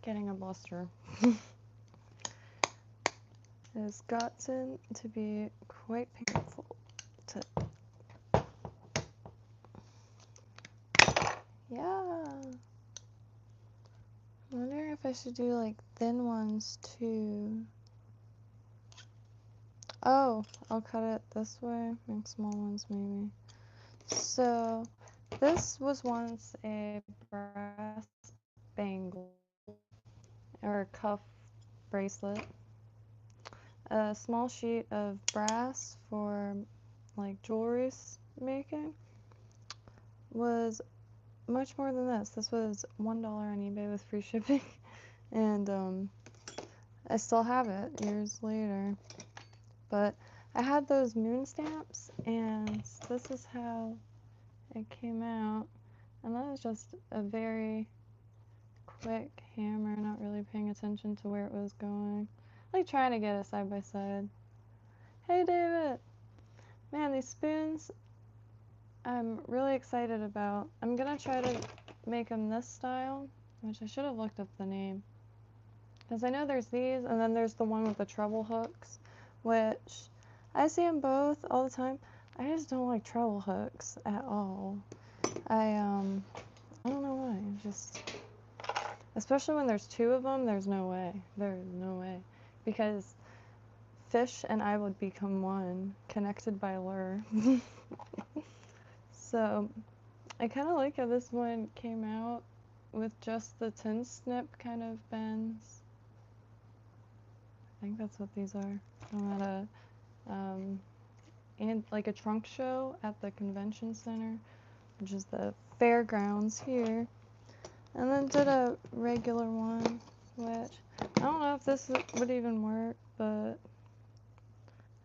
getting a blister has gotten to be quite painful to... Yeah. I'm wondering if I should do like thin ones too. Oh, I'll cut it this way, make small ones maybe. So, this was once a brass bangle or cuff bracelet. A small sheet of brass for like jewelry making was much more than this. This was $1 on eBay with free shipping, and I still have it years later. But I had those moon stamps, and this is how it came out. And that was just a very quick hammer, not really paying attention to where it was going. Like trying to get it side by side. Hey David! Man, these spoons I'm really excited about. I'm gonna try to make them this style, which I should have looked up the name. Because I know there's these, and then there's the one with the treble hooks, which I see them both all the time. I just don't like treble hooks at all. I don't know why. Just, especially when there's two of them, there's no way. There's no way. Because fish and I would become one, connected by lure. So, I kind of like how this one came out with just the tin snip kind of bends. I think that's what these are. I'm at and like a trunk show at the convention center, which is the fairgrounds here, and then did a regular one, which I don't know if this would even work, but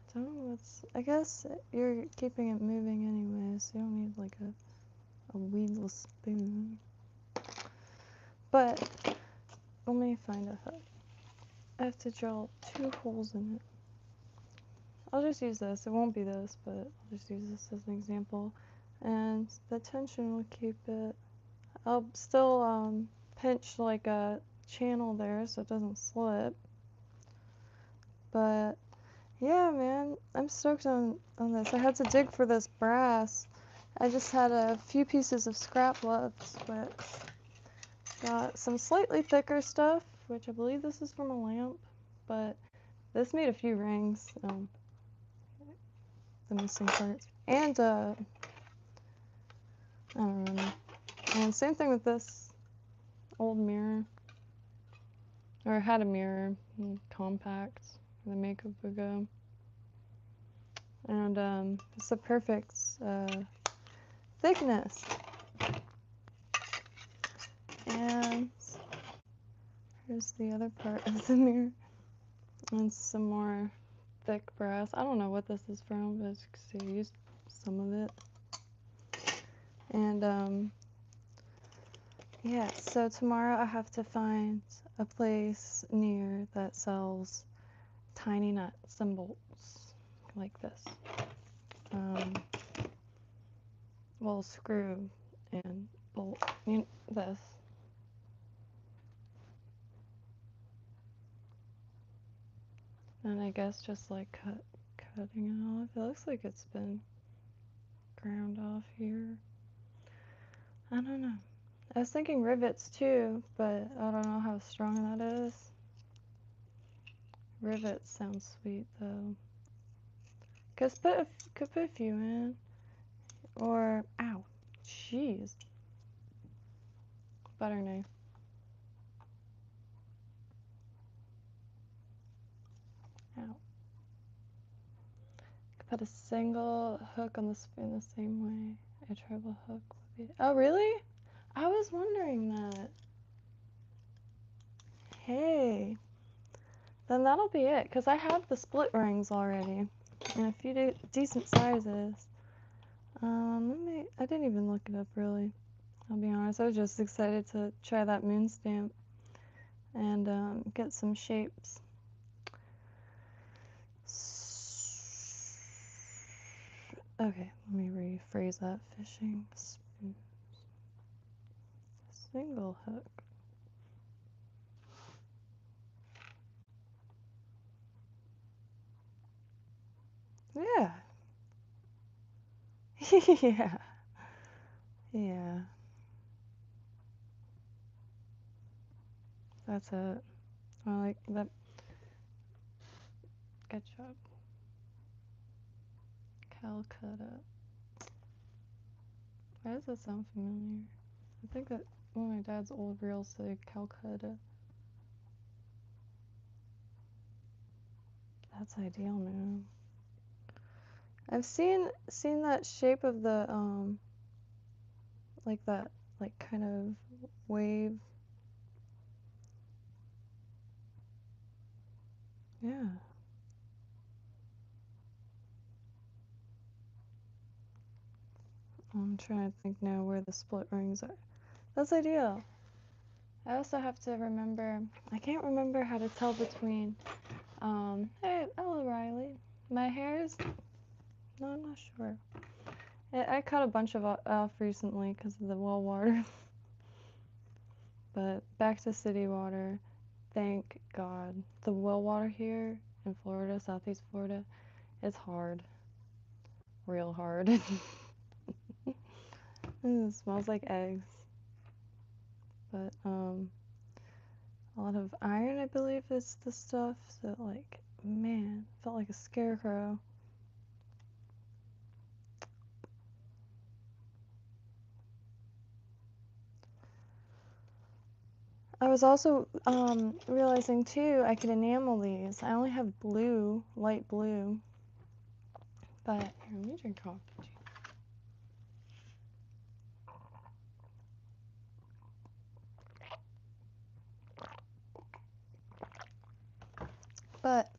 I don't know what's. I guess you're keeping it moving anyway, so you don't need like a weedless spoon. But let me find a hook. I have to drill 2 holes in it. I'll just use this. It won't be this, but I'll just use this as an example. And the tension will keep it. I'll still pinch like a channel there so it doesn't slip. But yeah, man, I'm stoked on this. I had to dig for this brass. I just had a few pieces of scrap left, but got some slightly thicker stuff, which I believe this is from a lamp, but this made a few rings. The missing parts. And I don't remember. And same thing with this old mirror. Or had a mirror, compact, the makeup would go. And it's the perfect thickness. And here's the other part of the mirror. And some more thick brass. I don't know what this is from, but as you can see, I used some of it. And yeah, so tomorrow I have to find a place near that sells tiny nuts and bolts like this. Well, screw and bolt, this. And I guess just like cutting it off. It looks like it's been ground off here. I don't know. I was thinking rivets too, but I don't know how strong that is. Rivets sound sweet though. Could put a few in. Or, ow, jeez. Butter knife. Ow. Could put a single hook on the spoon the same way a treble hook would be. Oh, really? I was wondering that. Hey. Then that'll be it, because I have the split rings already. In a few decent sizes. I didn't even look it up really. I'll be honest, I was just excited to try that moon stamp and get some shapes. Okay, let me rephrase that. Fishing spoons. Single hook. Yeah. Yeah. Yeah. That's it. I like that. Good job. Calcutta. Why does that sound familiar? I think that one of my dad's old reels say Calcutta. That's ideal, man. I've seen that shape of the like that like kind of wave. Yeah. I'm trying to think now where the split rings are. That's ideal. I also have to remember, I can't remember how to tell between, hey, hello Riley. My hair's, no, I'm not sure. I cut a bunch of off recently because of the well water. But back to city water. Thank God. The well water here in Florida, Southeast Florida, it's hard. Real hard. It smells like eggs. But, a lot of iron, I believe, is the stuff. So, like, man, felt like a scarecrow. I was also realizing too, I could enamel these. I only have blue, light blue. But here, let me drink coffee. But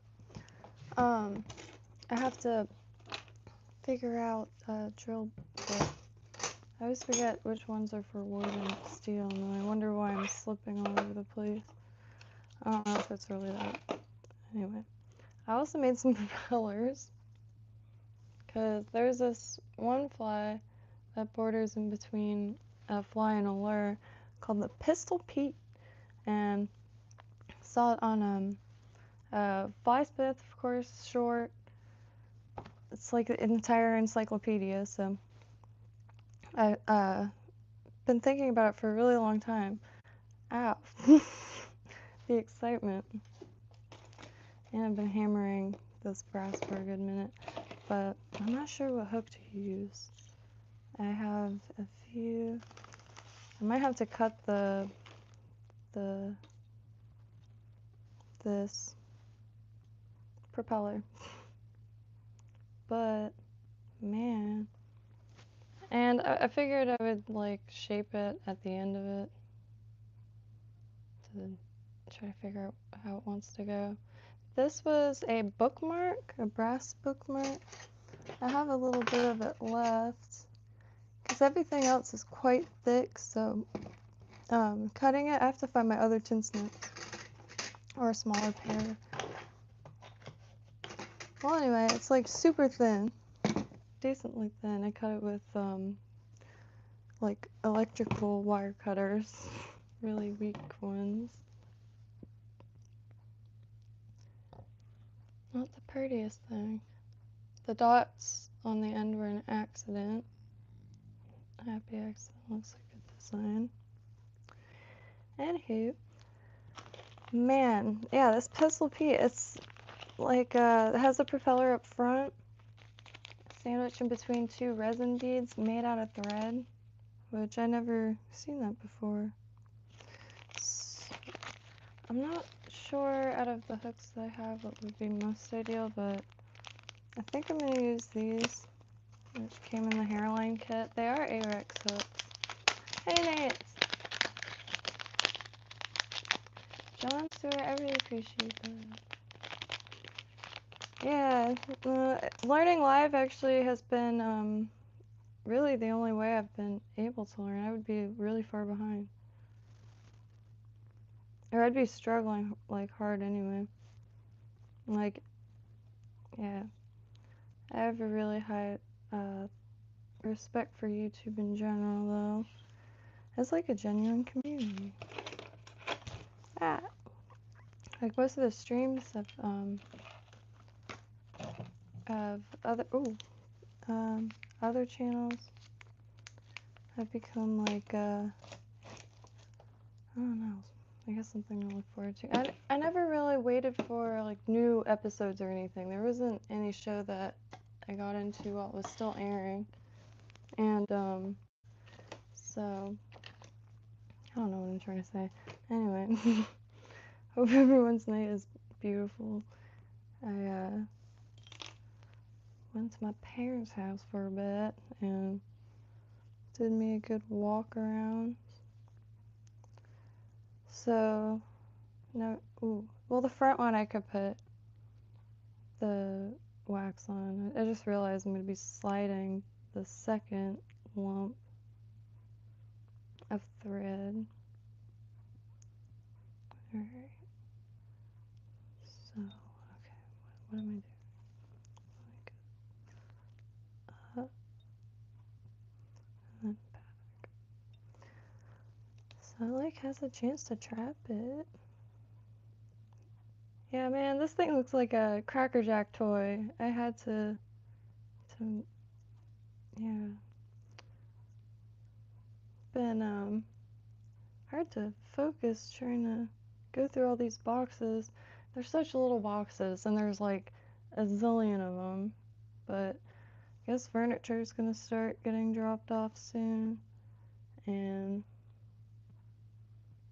I have to figure out drill bit. I always forget which ones are for wood and steel, and I wonder why I'm slipping all over the place. I don't know if it's really that. Anyway, I also made some propellers because there's this one fly that borders in between a fly and a lure called the Pistol Pete, and saw it on Fly Smith, of course, short. It's like an entire encyclopedia, so I've been thinking about it for a really long time. Ow. The excitement. And I've been hammering this brass for a good minute, but I'm not sure what hook to use. I have a few. I might have to cut this propeller. But man. And I figured I would like shape it at the end of it to try to figure out how it wants to go. This was a bookmark, a brass bookmark. I have a little bit of it left because everything else is quite thick, so cutting it, I have to find my other tin snips or a smaller pair. Well, anyway, it's like super thin, decently thin. I cut it with like electrical wire cutters, really weak ones. Not the prettiest thing. The dots on the end were an accident. Happy accident, looks like a design. Anywho, man, yeah, this Pistol Pete, it's like, it has a propeller up front, sandwiched in between two resin beads made out of thread, which I never seen that before. I'm not sure out of the hooks that I have what would be most ideal, but I think I'm going to use these, which came in the hairline kit. They are Arex hooks. Hey, Nate! John Stewart, I really appreciate that. Yeah, learning live actually has been really the only way I've been able to learn. I would be really far behind. Or I'd be struggling like hard anyway. Like, yeah. I have a really high respect for YouTube in general though. It's like a genuine community. Like most of the streams have of other channels have become like I don't know, I guess something to look forward to. I never really waited for like new episodes or anything. There wasn't any show that I got into while it was still airing, and so I don't know what I'm trying to say. Anyway, hope everyone's night is beautiful. I went to my parents' house for a bit and did me a good walk around. So, no, well, the front one I could put the wax on. I just realized I'm going to be sliding the second lump of thread. Alright. So, okay, what am I doing? Like, up and then back. So, like, has a chance to trap it. Yeah, man, this thing looks like a Cracker Jack toy. I had to, yeah. Been, hard to focus trying to go through all these boxes. They're such little boxes, and there's like a zillion of them. But I guess furniture is gonna start getting dropped off soon, and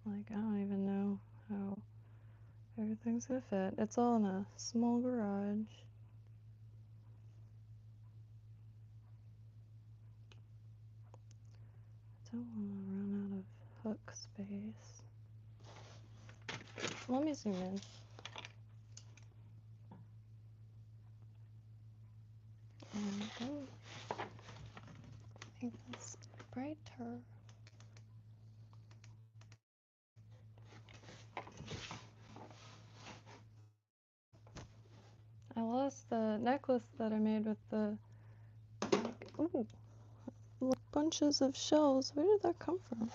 like I don't even know how everything's gonna fit. It's all in a small garage. I don't want to run out of hook space. Let me zoom in. And make this brighter. I lost the necklace that I made with the like bunches of shells. Where did that come from?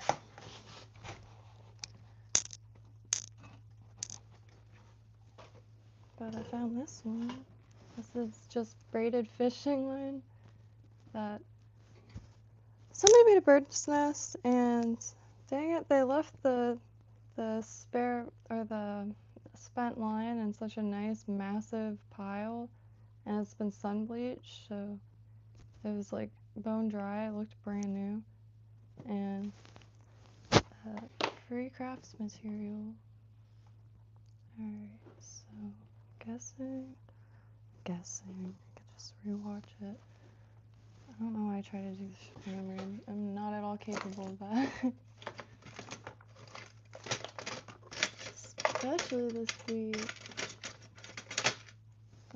But I found this one. This is just braided fishing line that somebody made a bird's nest, and dang it, they left the spare or the spent line in such a nice massive pile, and it's been sun bleached, so it was like bone dry. It looked brand new, and free crafts material. Alright, so guessing. I could just rewatch it. I don't know why I try to do this from memory. I'm not at all capable of that. Especially this week.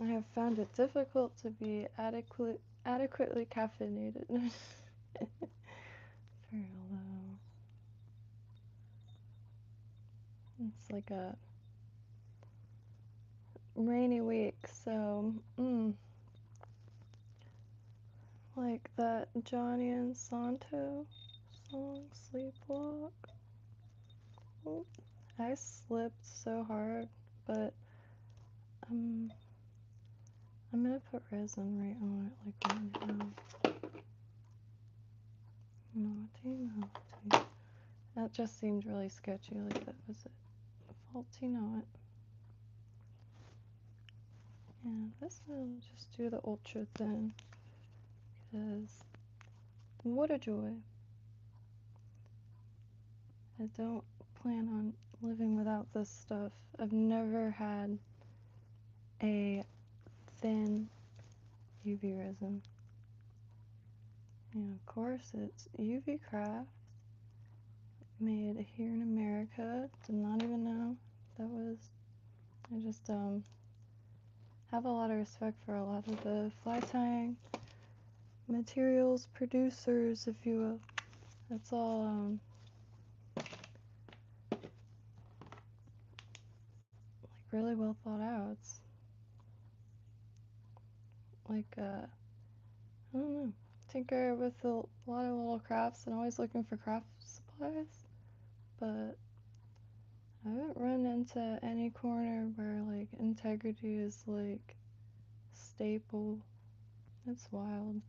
I have found it difficult to be adequately caffeinated. For real though. It's like a rainy week, so like that Johnny and Santo song, Sleepwalk. Oh, I slipped so hard, but I'm gonna put resin right on it, like right now. Naughty, naughty. That just seemed really sketchy, like that was a faulty knot. And this I'll just do the ultra thin, because what a joy. I don't plan on living without this stuff. I've never had a thin UV resin. And of course it's UV Craft, made here in America. Did not even know that was. I just have a lot of respect for a lot of the fly tying materials producers, if you will. It's all like really well thought out. It's like I don't know, tinker with a lot of little crafts and always looking for craft supplies, but I haven't run into any corner where like integrity is like staple. It's wild.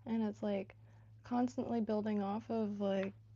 And it's like constantly building off of like